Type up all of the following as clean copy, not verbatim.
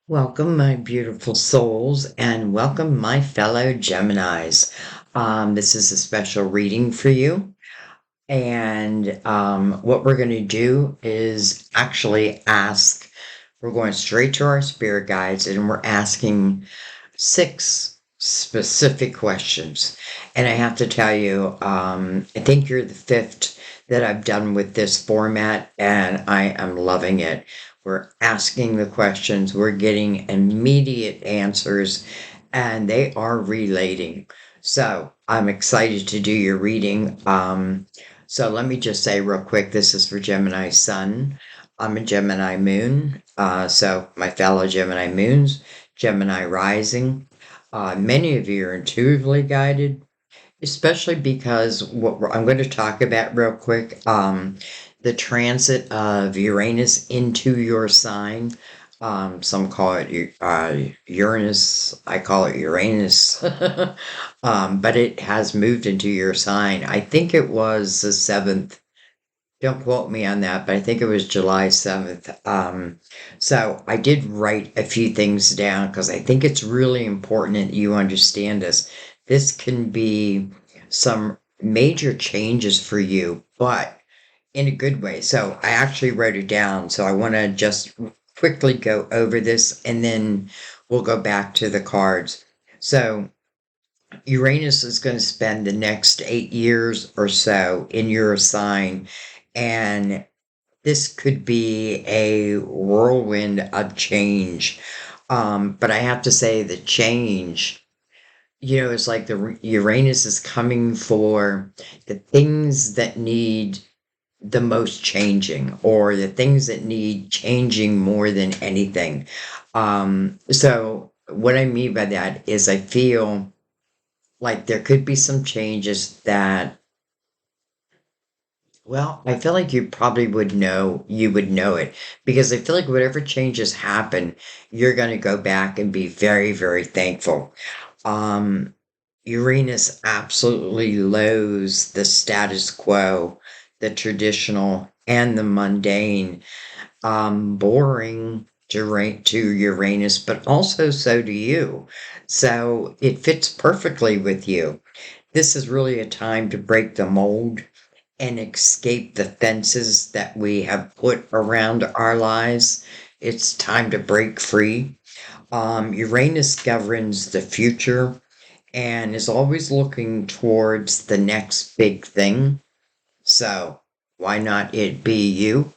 Welcome, my beautiful souls, and welcome, my fellow Geminis. This is a special reading for you. And what we're going to do is actually we're going straight to our spirit guides, and we're asking six specific questions. And I have to tell you, I think you're the fifth that I've done with this format, and I am loving it. We're asking the questions, we're getting immediate answers, and they are relating. So I'm excited to do your reading. So let me just say real quick, this is for Gemini Sun. I'm a Gemini Moon. So my fellow Gemini Moons, Gemini Rising. Many of you are intuitively guided, especially because I'm going to talk about real quick, the transit of Uranus into your sign. Some call it Uranus. I call it Uranus. But it has moved into your sign. I think it was the 7th. Don't quote me on that, but I think it was July 7th. So I did write a few things down because I think it's really important that you understand this. This can be some major changes for you, but in a good way. So I actually wrote it down. So I want to just quickly go over this and then we'll go back to the cards. So Uranus is going to spend the next 8 years or so in your sign, and this could be a whirlwind of change. But I have to say, the change, it's like the Uranus is coming for the things that need the most changing, or the things that need changing more than anything. So what I mean by that is I feel like there could be some changes that, well, I feel like you would know it, because I feel like whatever changes happen, you're going to go back and be very, very thankful. Um, Uranus absolutely loathes the status quo, the traditional, and the mundane. Boring to Uranus, but also so do you. So it fits perfectly with you. This is really a time to break the mold and escape the fences that we have put around our lives. It's time to break free. Uranus governs the future and is always looking towards the next big thing. So why not it be you?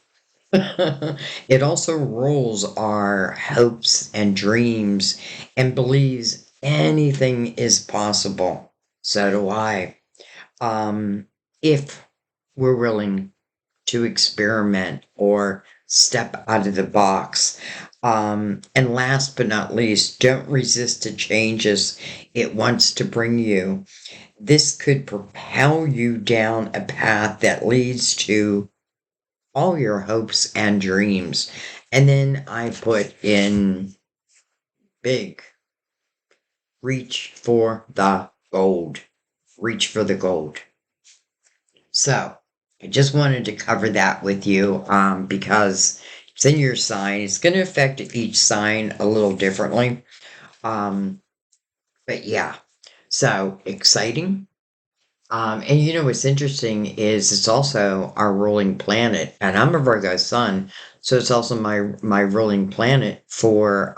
It also rules our hopes and dreams and believes anything is possible. So do I. If we're willing to experiment or step out of the box. And last but not least, don't resist the changes it wants to bring you. This could propel you down a path that leads to all your hopes and dreams. And then I put in big, reach for the gold. Reach for the gold. So I just wanted to cover that with you, because it's in your sign. It's going to affect each sign a little differently. Um, but yeah, so exciting. And what's interesting is it's also our ruling planet, and I'm a Virgo sun, so it's also my ruling planet for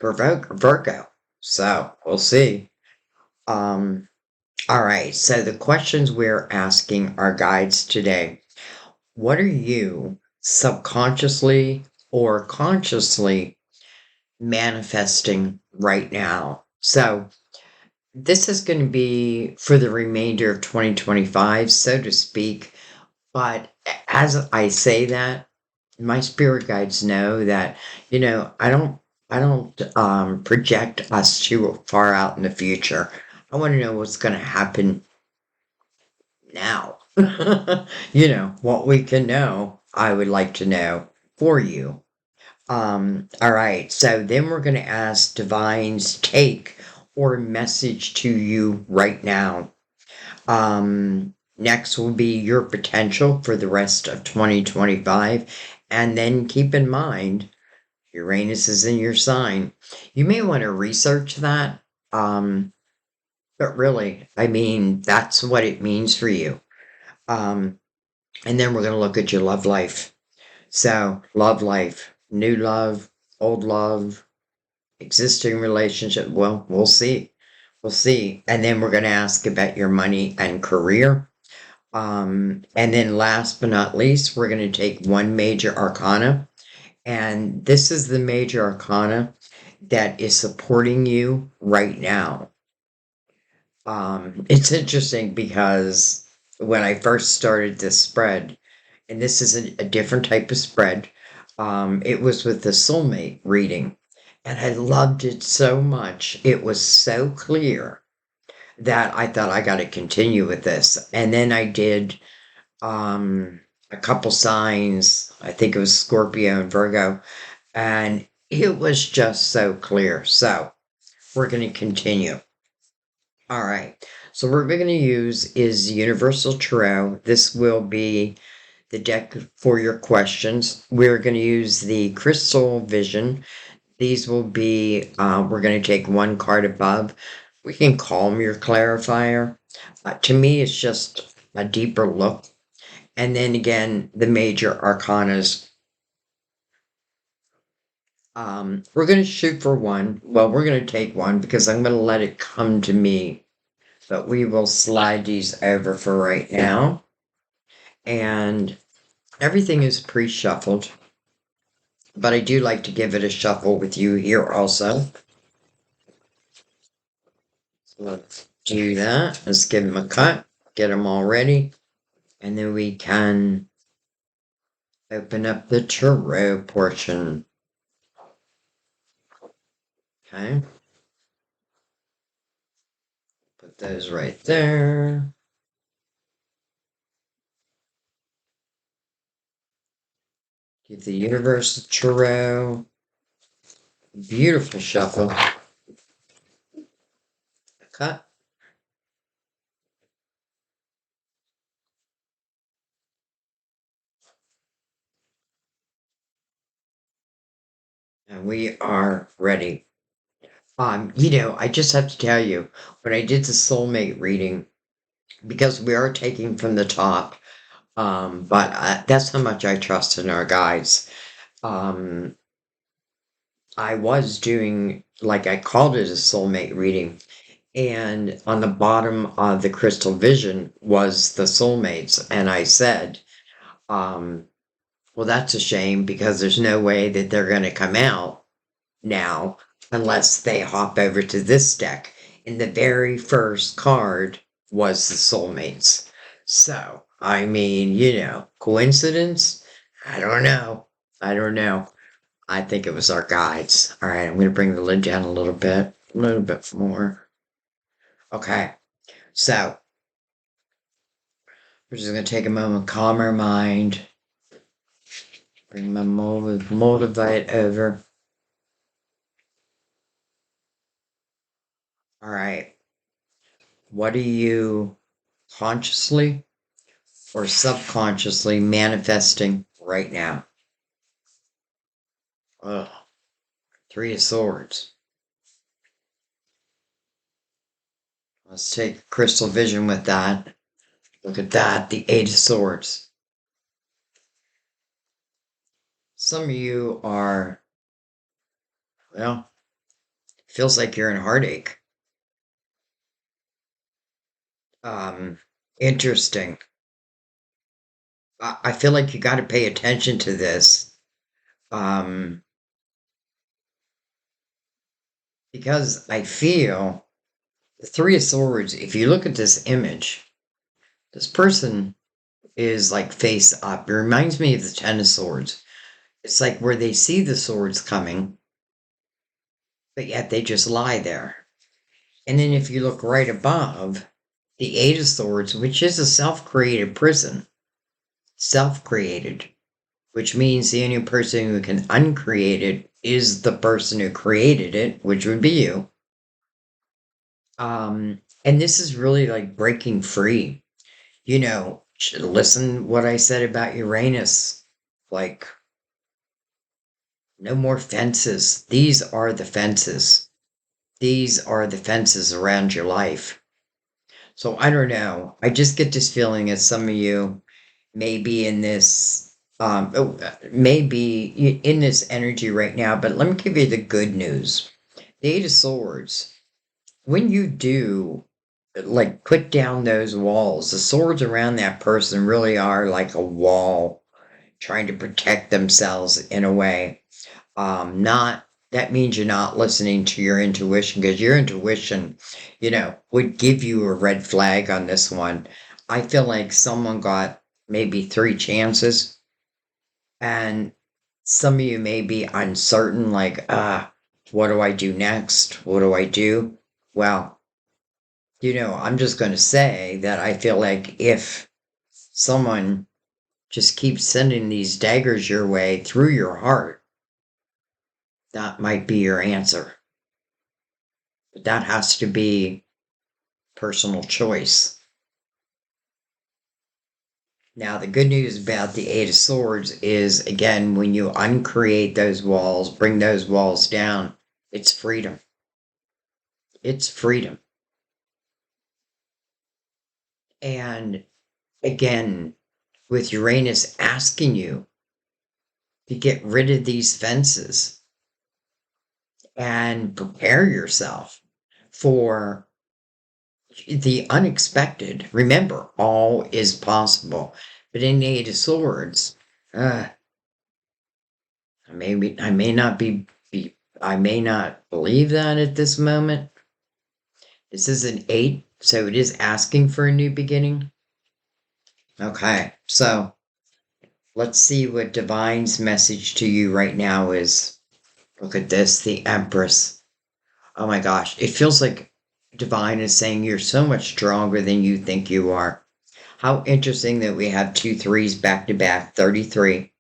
Virgo. So we'll see. Um, all right. So the questions we're asking our guides today: what are you subconsciously or consciously manifesting right now? So this is going to be for the remainder of 2025, so to speak. But as I say that, my spirit guides know that, I don't project us too far out in the future. I want to know what's going to happen now. What we can know, I would like to know for you. All right, so then we're going to ask Divine's take or message to you right now. Next will be your potential for the rest of 2025. And then keep in mind, Uranus is in your sign. You may want to research that. Um, but really, I mean, that's what it means for you. Um, and then we're going to look at your love life. So, love life, new love, old love, existing relationship. Well, we'll see. We'll see. And then we're going to ask about your money and career. And then last but not least, we're going to take one major arcana. And this is the major arcana that is supporting you right now. It's interesting because when I first started this spread, and this is a different type of spread, it was with the soulmate reading. And I loved it so much. It was so clear that I thought I got to continue with this. And then I did a couple signs. I think it was Scorpio and Virgo, and it was just so clear. So we're going to continue. All right. So what we're going to use is Universal Tarot. This will be the deck for your questions. We're going to use the Crystal Vision. These will be, we're going to take one card above. We can call them your clarifier. To me, it's just a deeper look. And then again, the major arcanas. We're going to shoot for one. Well, we're going to take one because I'm going to let it come to me. But we will slide these over for right now. And everything is pre-shuffled. But I do like to give it a shuffle with you here also. So let's do that. Let's give them a cut. Get them all ready. And then we can open up the tarot portion. Okay. Put those right there. Give the universe a tarot. Beautiful shuffle. Cut. And we are ready. I just have to tell you, when I did the soulmate reading, because we are taking from the top, but that's how much I trust in our guides. Um, I was doing, like I called it a soulmate reading, and on the bottom of the crystal vision was the soulmates, and I said, um, well, that's a shame because there's no way that they're going to come out now unless they hop over to this deck. And the very first card was the soulmates. So, I mean, coincidence? I don't know. I don't know. I think it was our guides. All right, I'm going to bring the lid down a little bit more. Okay, so we're just going to take a moment, calm our mind, bring my motivate over. All right. What are you consciously or subconsciously manifesting right now? Ugh. Three of Swords. Let's take crystal vision with that. Look at that, the Eight of Swords. Some of you are, well, feels like you're in heartache. Um, Interesting. I feel like you got to pay attention to this. Um, because I feel the Three of Swords, if you look at this image, this person is like face up. It reminds me of the Ten of Swords. It's like where they see the swords coming, but yet they just lie there. And then if you look right above, the Eight of Swords, which is a self created prison, self created, which means the only person who can uncreate it is the person who created it, which would be you. And this is really like breaking free. Listen what I said about Uranus. Like, No more fences. These are the fences. These are the fences around your life. So I don't know. I just get this feeling that some of you may be in this, maybe in this energy right now. But let me give you the good news. The Eight of Swords. When you do, like, put down those walls, the swords around that person really are like a wall trying to protect themselves in a way. Not that means you're not listening to your intuition, because your intuition, would give you a red flag on this one. I feel like someone got maybe three chances, and some of you may be uncertain, like, what do I do next? What do I do? Well, I'm just going to say that I feel like if someone just keeps sending these daggers your way through your heart, that might be your answer. But that has to be personal choice. Now, the good news about the Eight of Swords is, again, when you uncreate those walls, bring those walls down, it's freedom. It's freedom. And again, with Uranus asking you to get rid of these fences and prepare yourself for the unexpected. Remember, all is possible. But in the Eight of Swords, I may not I may not believe that at this moment. This is an 8, so it is asking for a new beginning. Okay, so let's see what Divine's message to you right now is. Look at this, the Empress. Oh my gosh, it feels like Divine is saying you're so much stronger than you think you are. How interesting that we have 2 threes back to back, 33.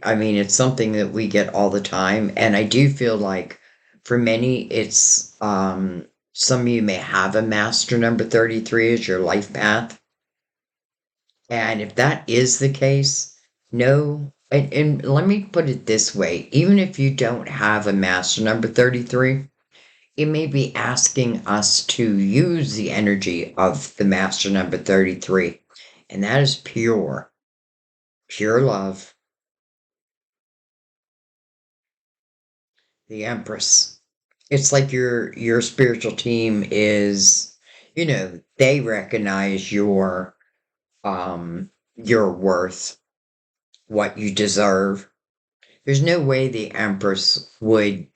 I mean, it's something that we get all the time. And I do feel like for many, it's some of you may have a master number 33 as your life path. And if that is the case, no. And let me put it this way, even if you don't have a master number 33, it may be asking us to use the energy of the master number 33. And that is pure love. The Empress. It's like your spiritual team is, they recognize your worth, what you deserve. There's no way the Empress would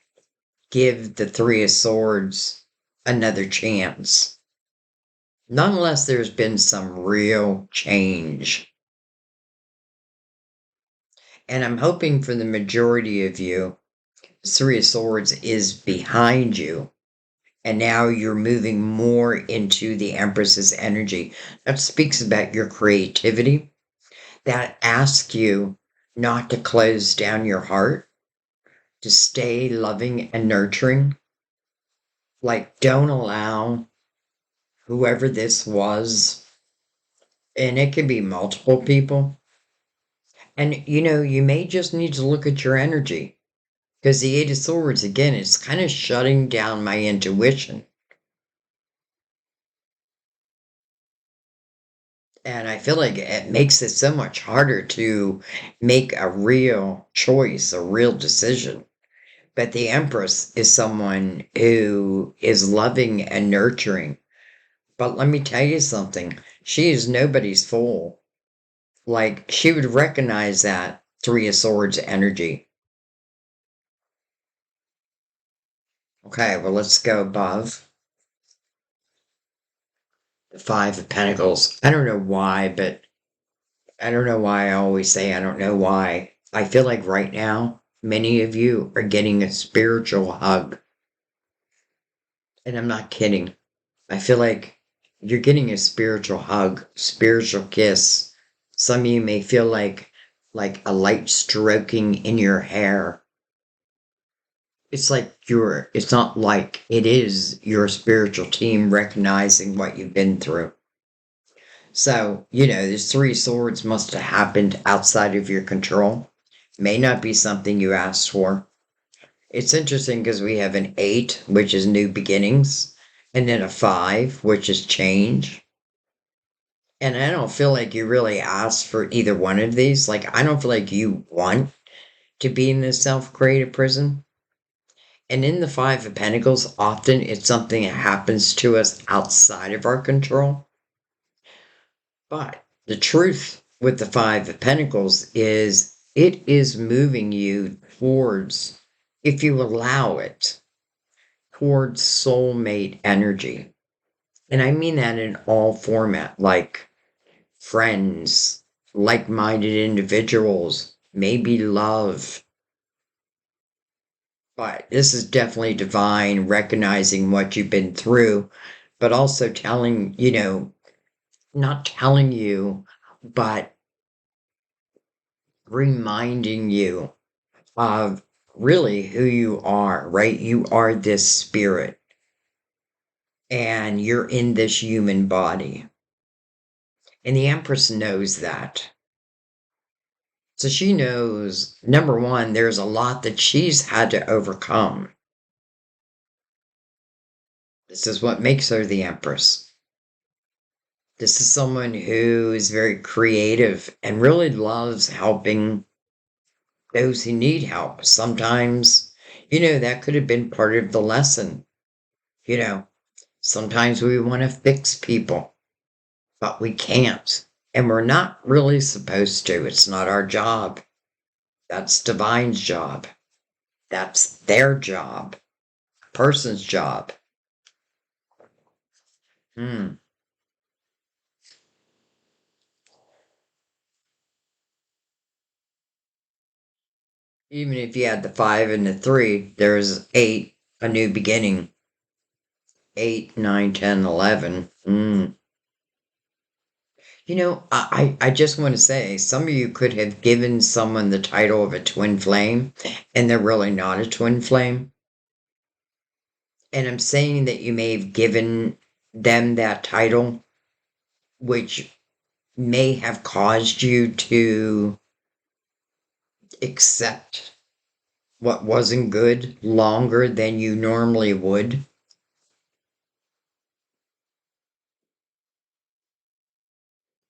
give the Three of Swords another chance. Not unless there's been some real change. And I'm hoping for the majority of you, Three of Swords is behind you. And now you're moving more into the Empress's energy. That speaks about your creativity. That asks you not to close down your heart, to stay loving and nurturing. Like, don't allow whoever this was, and it could be multiple people. And, you may just need to look at your energy. Because the Eight of Swords, again, it's kind of shutting down my intuition. And I feel like it makes it so much harder to make a real choice, a real decision. But the Empress is someone who is loving and nurturing. But let me tell you something. She is nobody's fool. Like, she would recognize that Three of Swords energy. Okay, well, let's go above. The Five of Pentacles. I don't know why, but I don't know why I always say I don't know why. I feel like right now, many of you are getting a spiritual hug. And I'm not kidding. I feel like you're getting a spiritual hug, spiritual kiss. Some of you may feel like a light stroking in your hair. It's like it's not like, it is your spiritual team recognizing what you've been through. So, this Three of Swords must have happened outside of your control. May not be something you asked for. It's interesting because we have an 8, which is new beginnings, and then a 5, which is change. And I don't feel like you really asked for either one of these. Like, I don't feel like you want to be in this self-created prison. And in the 5 of Pentacles, often it's something that happens to us outside of our control. But the truth with the 5 of Pentacles is it is moving you towards, if you allow it, towards soulmate energy. And I mean that in all format, like friends, like-minded individuals, maybe love. But this is definitely divine, recognizing what you've been through, but also telling, not telling you, but reminding you of really who you are, right? You are this spirit, and you're in this human body. And the Empress knows that. So she knows, number one, there's a lot that she's had to overcome. This is what makes her the Empress. This is someone who is very creative and really loves helping those who need help. Sometimes, that could have been part of the lesson. Sometimes we want to fix people, but we can't. And we're not really supposed to. It's not our job. That's divine's job. That's their job. Person's job. Even if you had the 5 and the 3, there's 8, a new beginning. 8, 9, 10, 11. I just want to say, some of you could have given someone the title of a twin flame, and they're really not a twin flame. And I'm saying that you may have given them that title, which may have caused you to accept what wasn't good longer than you normally would.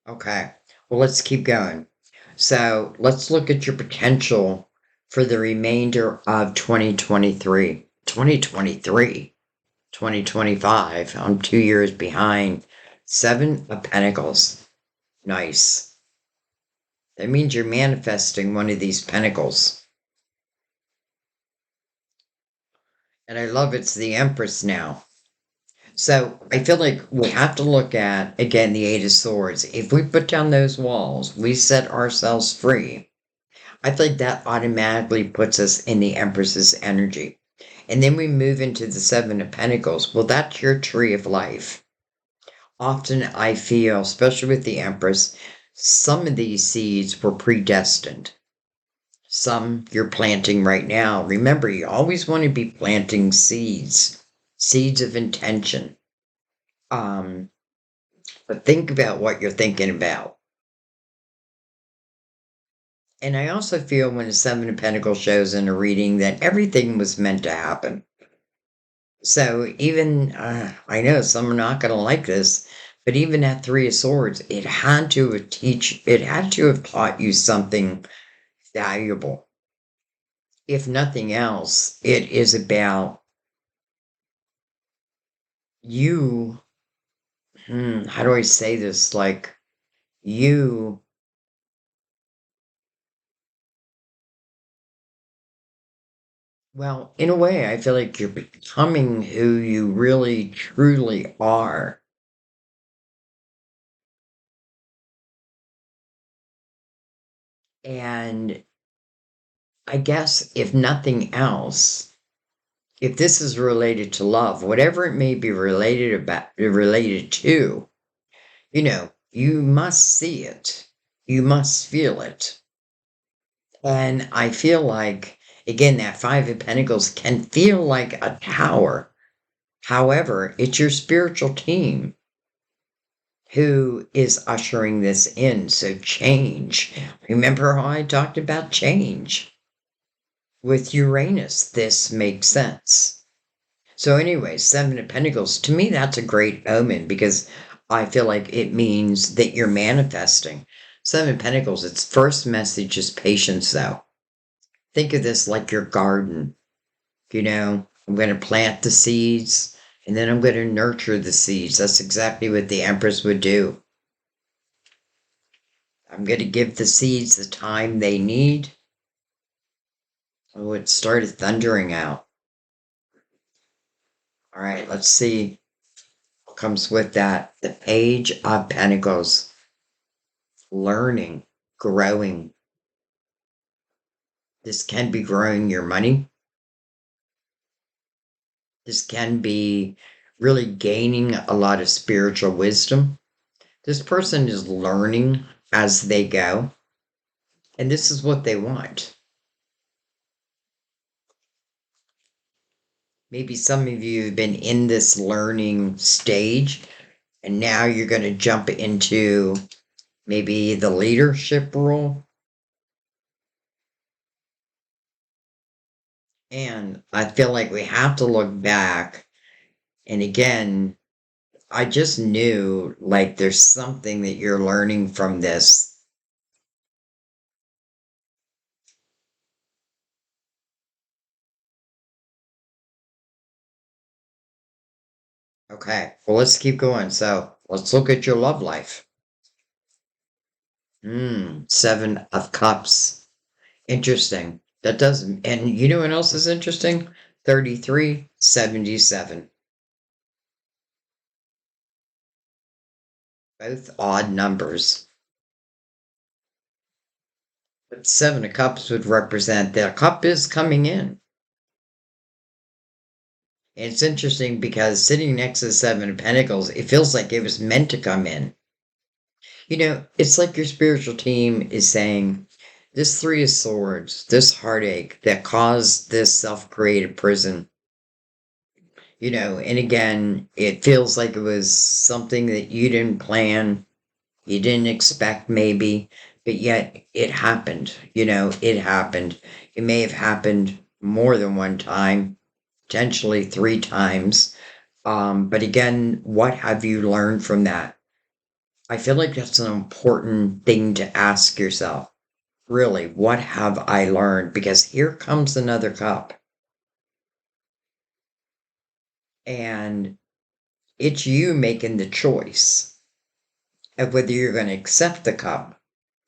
Okay, well, let's keep going. So let's look at your potential for the remainder of 2023. 2023, 2025. I'm 2 years behind. 7 of Pentacles. Nice. That means you're manifesting one of these pentacles. And I love it's the Empress now. So I feel like we have to look at, again, the 8 of Swords. If we put down those walls, we set ourselves free. I feel like that automatically puts us in the Empress's energy. And then we move into the 7 of Pentacles. Well, that's your tree of life. Often I feel, especially with the Empress, some of these seeds were predestined. Some you're planting right now. Remember, you always want to be planting seeds of intention. But think about what you're thinking about. And I also feel when the 7 of Pentacles shows in a reading that everything was meant to happen. So even, I know some are not going to like this, but even that 3 of Swords, it had to have taught you something valuable. If nothing else, it is about you, how do I say this? Like, you, well, in a way, I feel like you're becoming who you really, truly are. And I guess, if nothing else, if this is related to love, whatever it may be related to, you must see it. You must feel it. And I feel like, again, that 5 of Pentacles can feel like a tower. However, it's your spiritual team. who is ushering this in. So change. Remember how I talked about change? With Uranus, this makes sense. So anyway, Seven of Pentacles, to me, that's a great omen because I feel like it means that you're manifesting. Seven of Pentacles, its first message is patience, though. Think of this like your garden. I'm going to plant the seeds and then I'm going to nurture the seeds. That's exactly what the Empress would do. I'm going to give the seeds the time they need. Oh, it started thundering out. All right, let's see what comes with that. The Page of Pentacles. Learning, growing. This can be growing your money. This can be really gaining a lot of spiritual wisdom. This person is learning as they go, and this is what they want. Maybe some of you have been in this learning stage, and now you're going to jump into maybe the leadership role. And I feel like we have to look back. And again, I just knew like there's something that you're learning from this. Okay, well, let's keep going. So let's look at your love life. Seven of Cups. Interesting. That does, and you know what else is interesting? 3377. Both odd numbers. But Seven of Cups would represent that a cup is coming in. And it's interesting because sitting next to the Seven of Pentacles, it feels like it was meant to come in. It's like your spiritual team is saying, this Three of Swords, this heartache that caused this self-created prison, and again, it feels like it was something that you didn't plan, you didn't expect maybe, but yet it happened. It happened. It may have happened more than one time, potentially three times. But again, what have you learned from that? I feel like that's an important thing to ask yourself. Really, what have I learned? Because here comes another cup. And it's you making the choice of whether you're going to accept the cup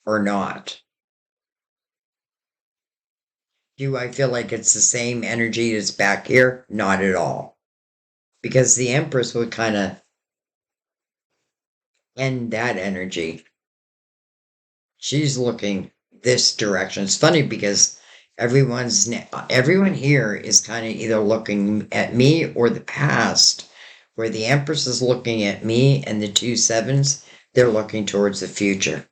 or not. Do I feel like it's the same energy that's back here? Not at all. Because the Empress would kind of end that energy. She's looking this direction. It's funny because everyone here is kind of either looking at me or the past, where the Empress is looking at me and the two sevens, they're looking towards the future.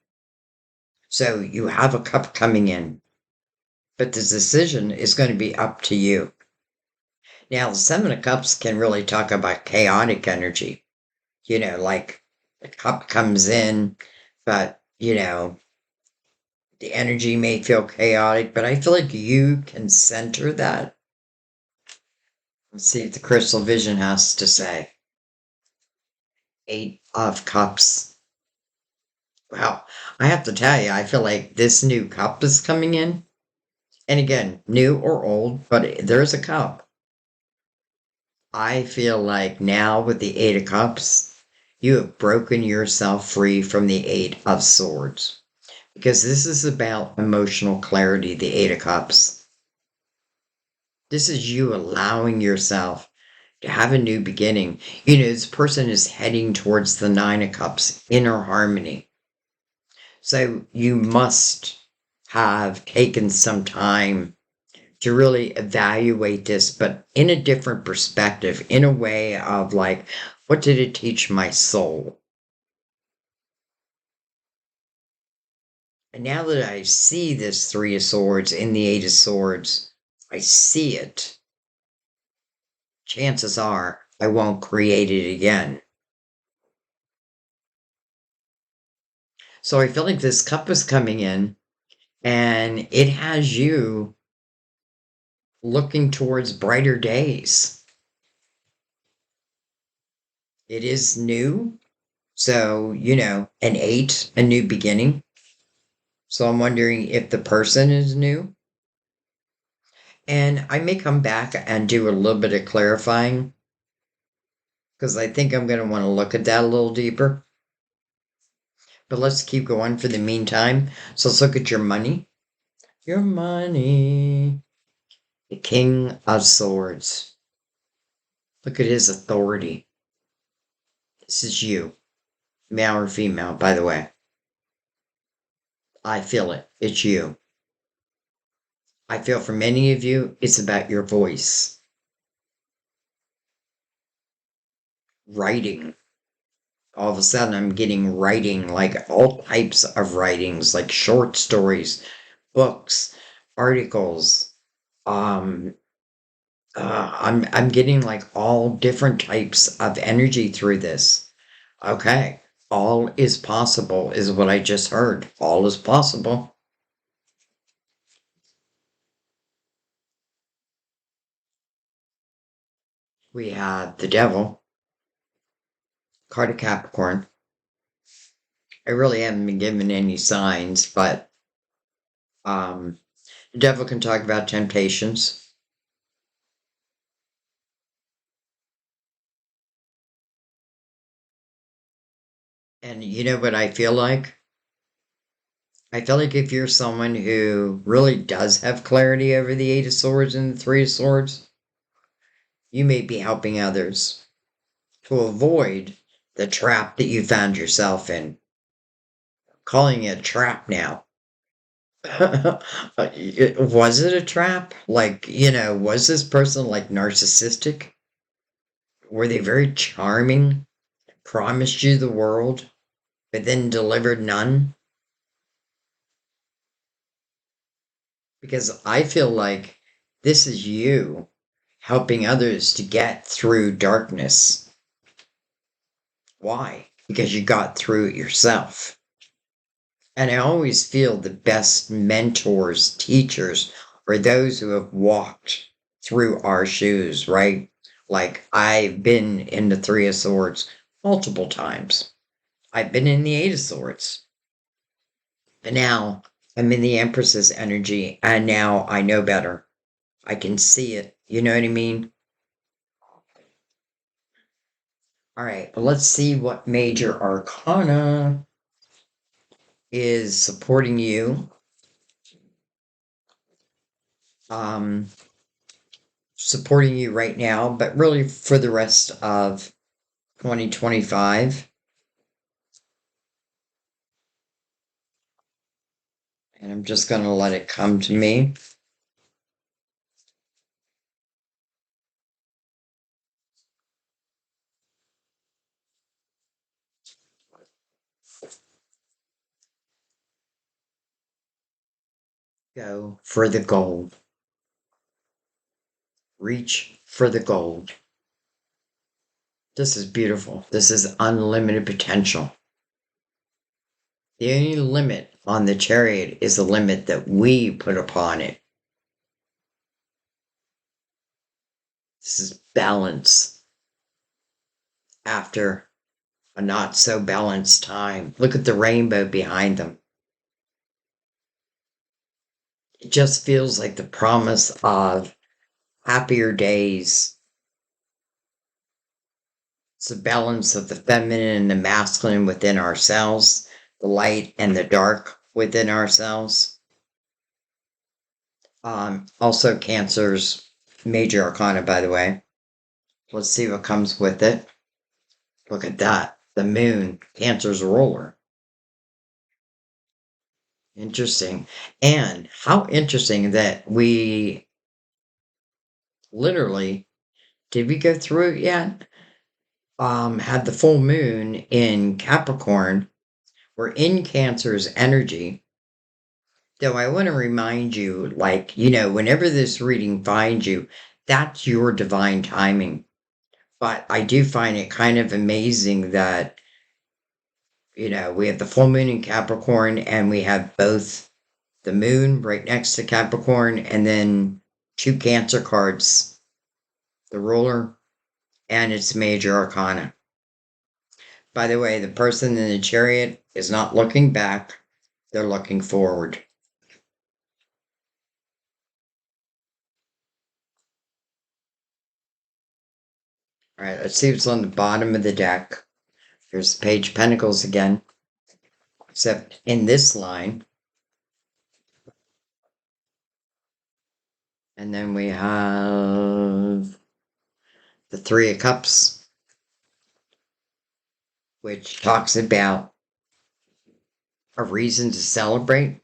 So you have a cup coming in, but the decision is going to be up to you. Now, the Seven of Cups can really talk about chaotic energy. Like the cup comes in, but, the energy may feel chaotic, but I feel like you can center that. Let's see what the Crystal Vision has to say. Eight of Cups. Well, I have to tell you, I feel like this new cup is coming in. And again, new or old, but there's a cup. I feel like now with the Eight of Cups, you have broken yourself free from the Eight of Swords. Because this is about emotional clarity, the Eight of Cups. This is you allowing yourself to have a new beginning. This person is heading towards the Nine of Cups, inner harmony. So you must have taken some time to really evaluate this, but in a different perspective, in a way of like, what did it teach my soul? And now that I see this Three of Swords in the Eight of Swords, I see it. Chances are I won't create it again. So I feel like this cup is coming in and it has you looking towards brighter days. It is new. So, an 8, a new beginning. So I'm wondering if the person is new. And I may come back and do a little bit of clarifying because I think I'm going to want to look at that a little deeper. But let's keep going for the meantime. So let's look at your money. Your money. The King of Swords. Look at his authority. This is you. Male or female, by the way. I feel it. It's you. I feel for many of you, it's about your voice. Writing. All of a sudden, I'm getting writing, like all types of writings, like short stories, books, articles. I'm getting like all different types of energy through this. Okay, all is possible is what I just heard. All is possible. We have the devil, card of Capricorn. I really haven't been given any signs, but um, the devil can talk about temptations. And you know what I feel like? I feel like if you're someone who really does have clarity over the Eight of Swords and the Three of Swords, you may be helping others to avoid the trap that you found yourself in. Calling it a trap now. Was it a trap? Like, was this person like narcissistic? Were they very charming? Promised you the world, but then delivered none? Because I feel like this is you helping others to get through darkness. Why? Because you got through it yourself. And I always feel the best mentors, teachers, are those who have walked through our shoes, right? Like I've been in the Three of Swords multiple times. I've been in the Eight of Swords. But now I'm in the Empress's energy and now I know better. I can see it. You know what I mean? All right, well, let's see what major arcana is supporting you. Um, Supporting you right now, but really for the rest of 2025. And I'm just going to let it come to me. Go for the gold. Reach for the gold. This is beautiful. This is unlimited potential. The only limit on the chariot is the limit that we put upon it. This is balance after a not so balanced time. Look at the rainbow behind them. It just feels like the promise of happier days. It's a balance of the feminine and the masculine within ourselves, the light and the dark within ourselves. Also, Cancer's major arcana, by the way. Let's see what comes with it. Look at that. The moon, Cancer's ruler. Interesting. And how interesting that we literally, did we go through it yet? Had the full moon in Capricorn. We're in Cancer's energy. Though I want to remind you, like, whenever this reading finds you, that's your divine timing. But I do find it kind of amazing that We have the full moon in Capricorn, and we have both the moon right next to Capricorn, and then two Cancer cards, the ruler and its major arcana. By the way, the person in the chariot is not looking back, they're looking forward. All right, let's see what's on the bottom of the deck. Here's the Page of Pentacles again, except in this line. And then we have the Three of Cups, which talks about a reason to celebrate.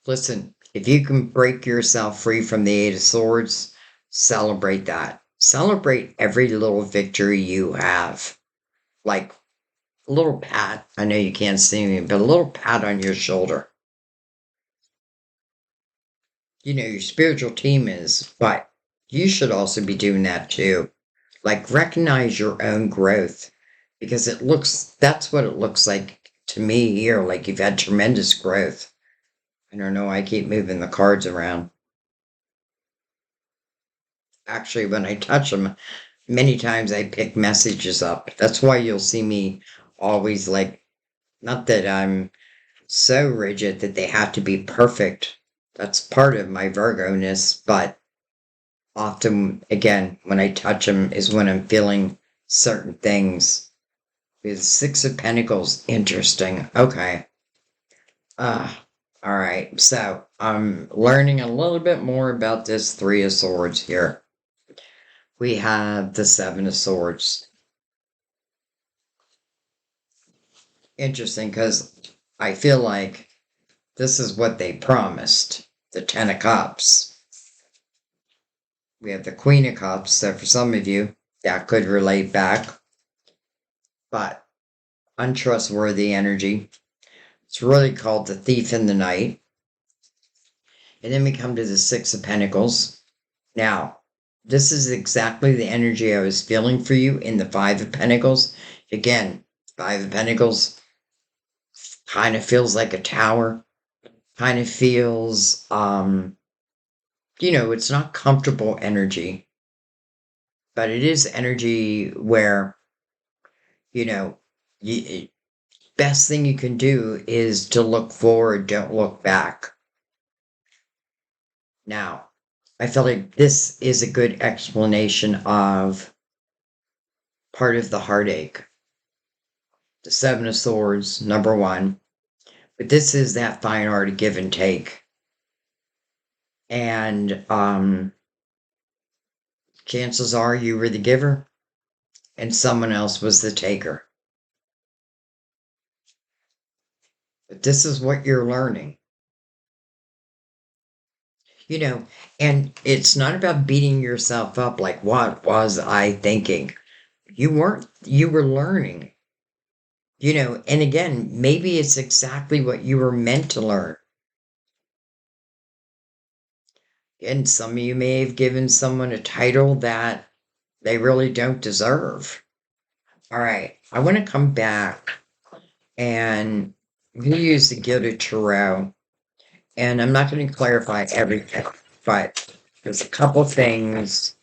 Listen, if you can break yourself free from the Eight of Swords, celebrate that. Celebrate every little victory you have. Like a little pat. I know you can't see me, but a little pat on your shoulder. Your spiritual team is, but you should also be doing that too. Like recognize your own growth because that's what it looks like to me here. Like you've had tremendous growth. I don't know. I keep moving the cards around. Actually, when I touch them, many times I pick messages up. That's why you'll see me always like, not that I'm so rigid that they have to be perfect. That's part of my Virgo-ness, but often, again, when I touch them is when I'm feeling certain things. With Six of Pentacles, interesting. Okay. All right. So I'm learning a little bit more about this Three of Swords here. We have the Seven of Swords. Interesting, because I feel like this is what they promised. The Ten of Cups. We have the Queen of Cups, so for some of you, that could relate back. But untrustworthy energy. It's really called the Thief in the Night. And then we come to the Six of Pentacles. Now, this is exactly the energy I was feeling for you in the Five of Pentacles. Again, Five of Pentacles kind of feels like a tower. Kind of feels, it's not comfortable energy. But it is energy where, best thing you can do is to look forward, don't look back. Now, I feel like this is a good explanation of part of the heartache. The Seven of Swords, number one. But this is that fine art of give and take. And chances are you were the giver and someone else was the taker. But this is what you're learning. And it's not about beating yourself up like, what was I thinking? You were learning. And again, maybe it's exactly what you were meant to learn. And some of you may have given someone a title that they really don't deserve. All right, I want to come back and we use the Gilded Tarot. And I'm not going to clarify everything, but there's a couple things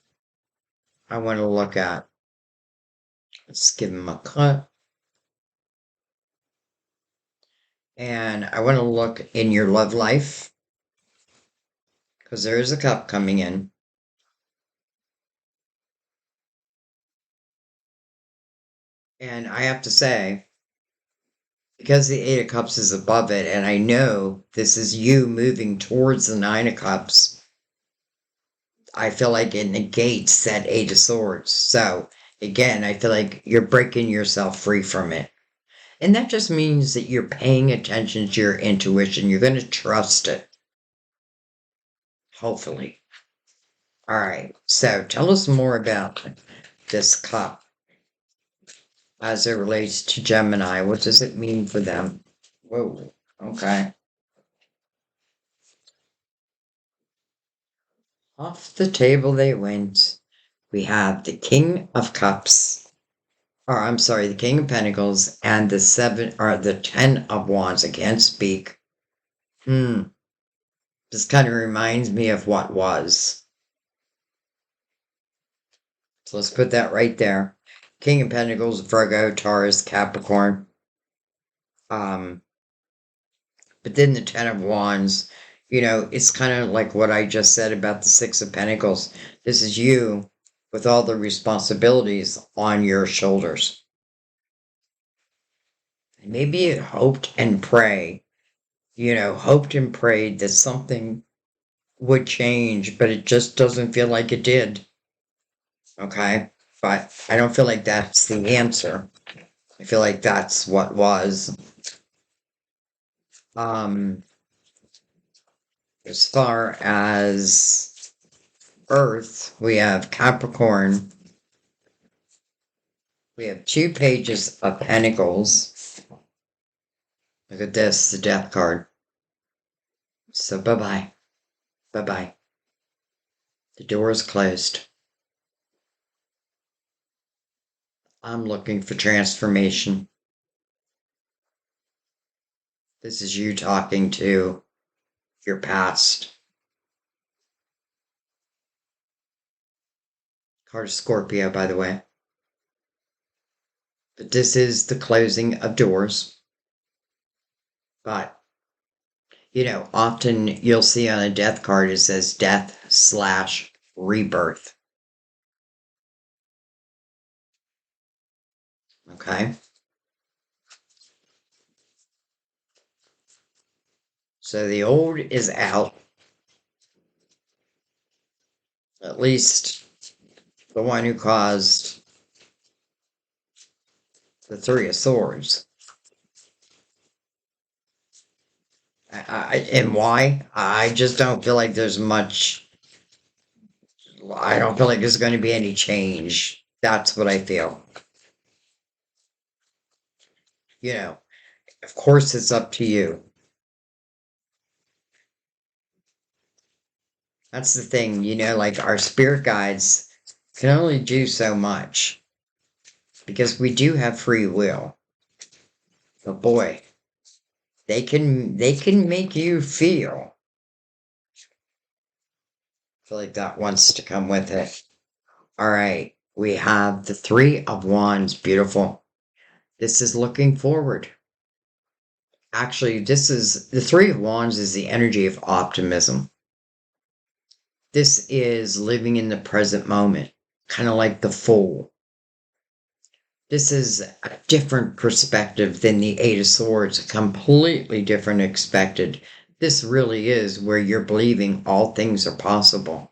I want to look at. Let's give them a cut. And I want to look in your love life because there is a cup coming in. And I have to say, because the Eight of Cups is above it, and I know this is you moving towards the Nine of Cups, I feel like it negates that Eight of Swords. So, again, I feel like you're breaking yourself free from it. And that just means that you're paying attention to your intuition. You're going to trust it. Hopefully. All right. So tell us more about this cup as it relates to Gemini. What does it mean for them? Whoa. Okay. Off the table they went. We have the King of Cups. or I'm sorry, the King of Pentacles and the seven or the 10 of Wands. I can't speak. This kind of reminds me of what was. So let's put that right there. King of Pentacles, Virgo, Taurus, Capricorn. But then the 10 of Wands, it's kind of like what I just said about the Six of Pentacles. This is you with all the responsibilities on your shoulders. Maybe you hoped and prayed that something would change, but it just doesn't feel like it did. Okay? But I don't feel like that's the answer. I feel like that's what was. As far as Earth, we have Capricorn. We have 2 pages of Pentacles. Look at this, the Death card. So bye-bye. Bye-bye. The door is closed. I'm looking for transformation. This is you talking to your past. Card of Scorpio, by the way. But this is the closing of doors. But, often you'll see on a death card it says death/rebirth. Okay? So the old is out. At least the one who caused the Three of Swords. And why? I just don't feel like there's much. I don't feel like there's going to be any change. That's what I feel. Of course it's up to you. That's the thing, like our spirit guides can only do so much because we do have free will. But boy, they can make you feel. I feel like that wants to come with it. All right, we have the Three of Wands. Beautiful. This is looking forward. Actually, this is the Three of Wands is the energy of optimism. This is living in the present moment, kind of like the Fool. This is a different perspective than the Eight of Swords, a completely different expected. This really is where you're believing all things are possible.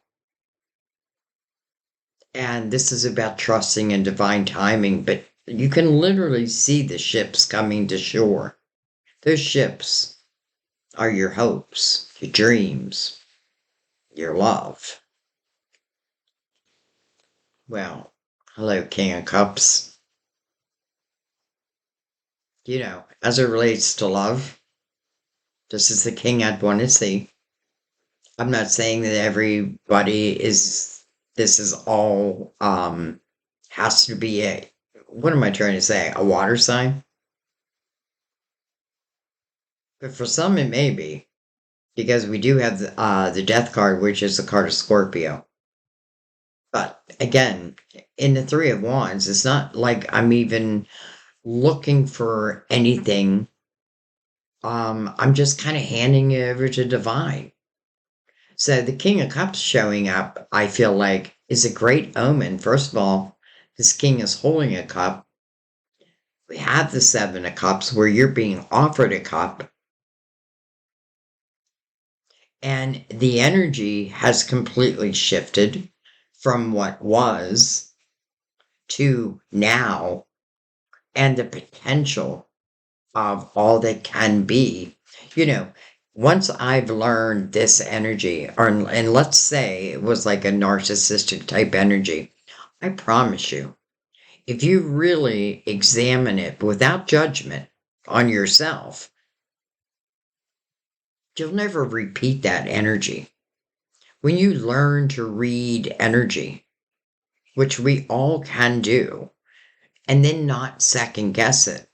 And this is about trusting in divine timing, but you can literally see the ships coming to shore. Those ships are your hopes, your dreams, your love. Well, hello, King of Cups. As it relates to love, this is the king I'd want to see. I'm not saying that everybody this is all, has to be what am I trying to say? A water sign? But for some it may be, because we do have the death card, which is the card of Scorpio. But again, in the Three of Wands, it's not like I'm even looking for anything. I'm just kind of handing it over to divine. So the King of Cups showing up, I feel like, is a great omen. First of all, this king is holding a cup. We have the Seven of Cups where you're being offered a cup. And the energy has completely shifted from what was to now, and the potential of all that can be. Once I've learned this energy, and let's say it was like a narcissistic type energy, I promise you, if you really examine it without judgment on yourself, you'll never repeat that energy. When you learn to read energy, which we all can do, and then not second guess it.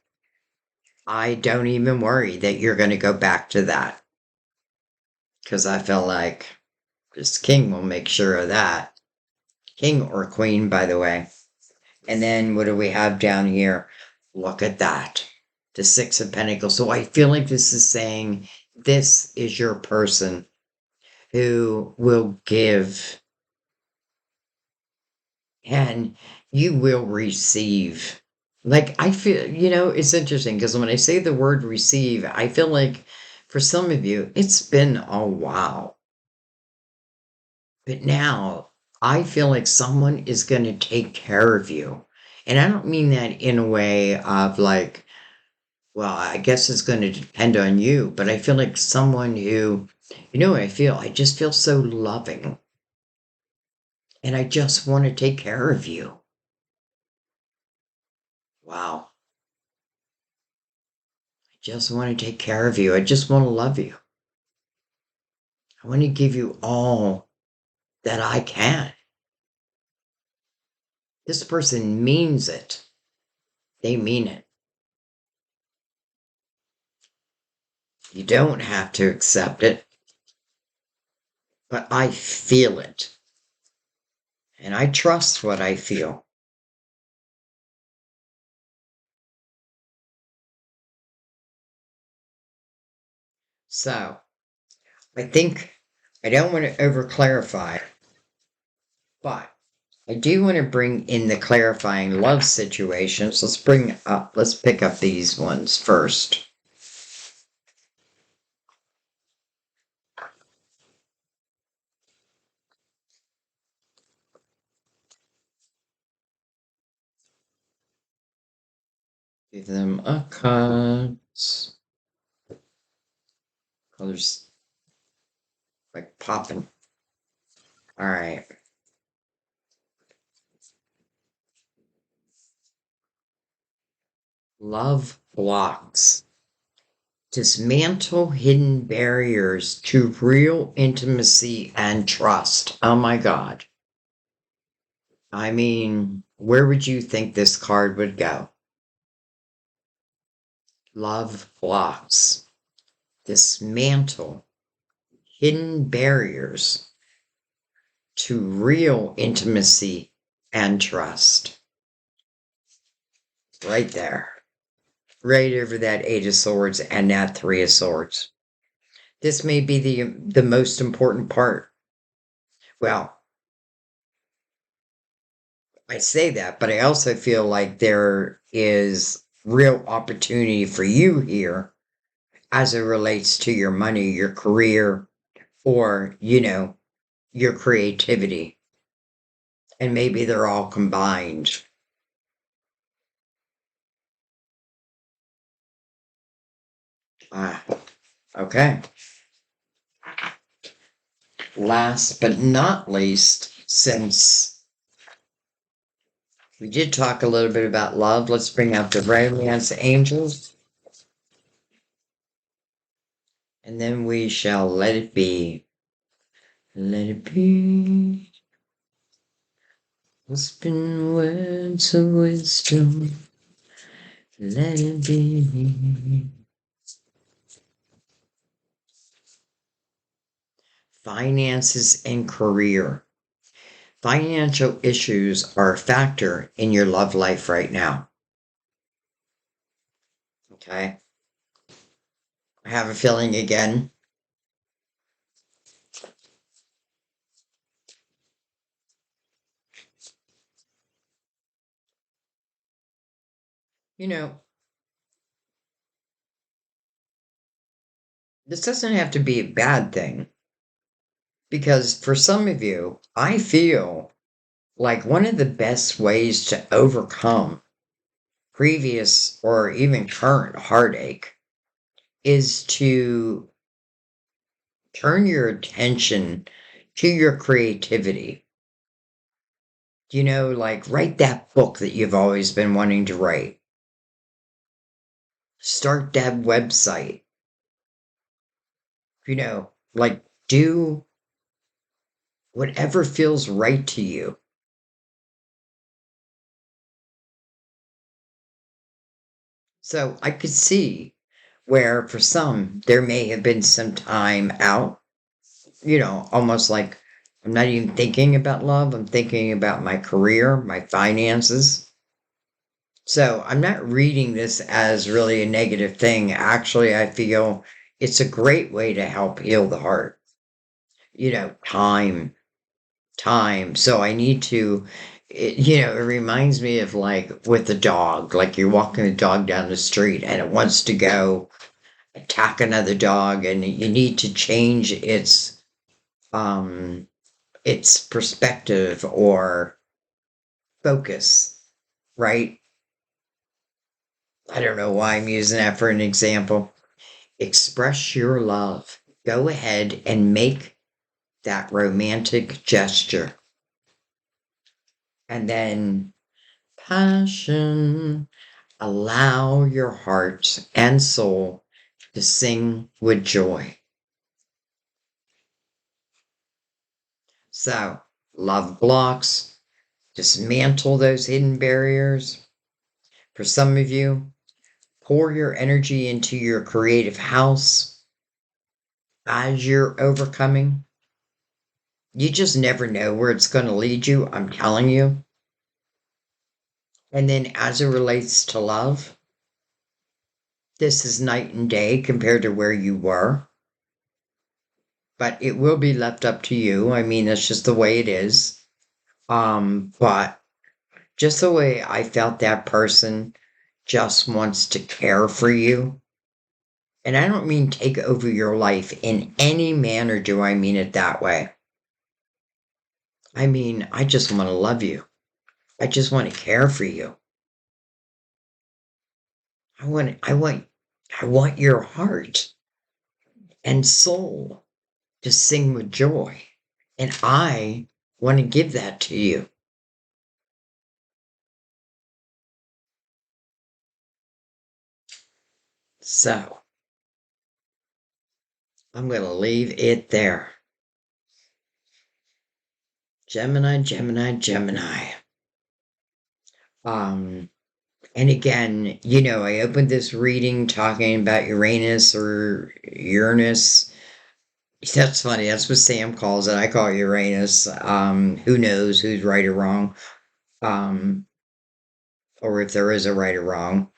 I don't even worry that you're going to go back to that, because I feel like this king will make sure of that. King or queen, by the way. And then what do we have down here? Look at that. The Six of Pentacles. So I feel like this is saying this is your person who will give and you will receive. Like, I feel, it's interesting because when I say the word receive, I feel like for some of you, it's been a while. But now I feel like someone is going to take care of you. And I don't mean that in a way of like, well, I guess it's going to depend on you, but I feel like someone who, what I feel? I just feel so loving. And I just want to take care of you. Wow. I just want to take care of you. I just want to love you. I want to give you all that I can. This person means it. They mean it. You don't have to accept it, but I feel it. And I trust what I feel. So, I think I don't want to over clarify, but I do want to bring in the clarifying love situations. Let's pick up these ones first. Give them a cut. Colors like popping. All right. Love blocks. Dismantle hidden barriers to real intimacy and trust. Oh my God. I mean, where would you think this card would go? Love blocks. Dismantle hidden barriers to real intimacy and trust. Right there. Right over that Eight of Swords and that Three of Swords. This may be the most important part. Well, I say that, but I also feel like there is real opportunity for you here as it relates to your money, your career, or, your creativity. And maybe they're all combined. Ah, okay. Last but not least, since we did talk a little bit about love, let's bring out the romance angels. And then we shall let it be. Let it be. Whispered words of wisdom. Let it be. Finances and career. Financial issues are a factor in your love life right now. Okay. I have a feeling again. This doesn't have to be a bad thing. Because for some of you, I feel like one of the best ways to overcome previous or even current heartache is to turn your attention to your creativity. Like write that book that you've always been wanting to write. Start that website. Like do whatever feels right to you. So I could see where for some there may have been some time out, almost like I'm not even thinking about love. I'm thinking about my career, my finances. So I'm not reading this as really a negative thing. Actually, I feel it's a great way to help heal the heart. Time, time. So I need to, it reminds me of like with the dog, like you're walking the dog down the street and it wants to go attack another dog and you need to change its perspective or focus, right? I don't know why I'm using that for an example. Express your love. Go ahead and make that romantic gesture. And then passion. Allow your heart and soul to sing with joy. So, love blocks, dismantle those hidden barriers. For some of you, pour your energy into your creative house as you're overcoming. You just never know where it's going to lead you, I'm telling you. And then as it relates to love, this is night and day compared to where you were. But it will be left up to you. I mean, that's just the way it is. But just the way I felt that person just wants to care for you. And I don't mean take over your life in any manner, do I mean it that way. I mean, I just want to love you. I just want to care for you. I want your heart and soul to sing with joy. And I want to give that to you. So I'm going to leave it there. Gemini, Gemini, Gemini. Um, and again, I opened this reading talking about Uranus or Uranus. That's funny. That's what Sam calls it. I call it Uranus. Who knows who's right or wrong? Um, or if there is a right or wrong.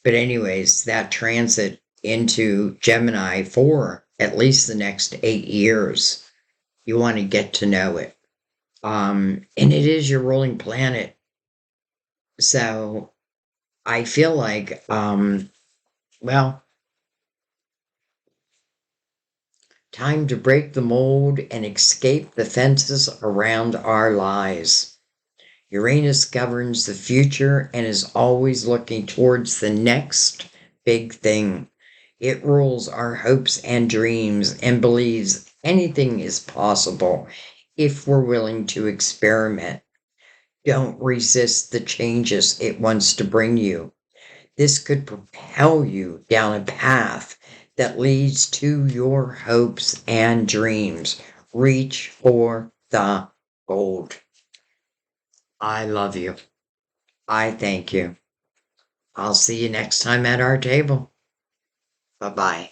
But anyways, that transit into Gemini for at least the next 8 years. You want to get to know it. And it is your ruling planet. So I feel like, well, time to break the mold and escape the fences around our lives. Uranus governs the future and is always looking towards the next big thing. It rules our hopes and dreams and believes anything is possible if we're willing to experiment. Don't resist the changes it wants to bring you. This could propel you down a path that leads to your hopes and dreams. Reach for the gold. I love you. I thank you. I'll see you next time at our table. Bye bye.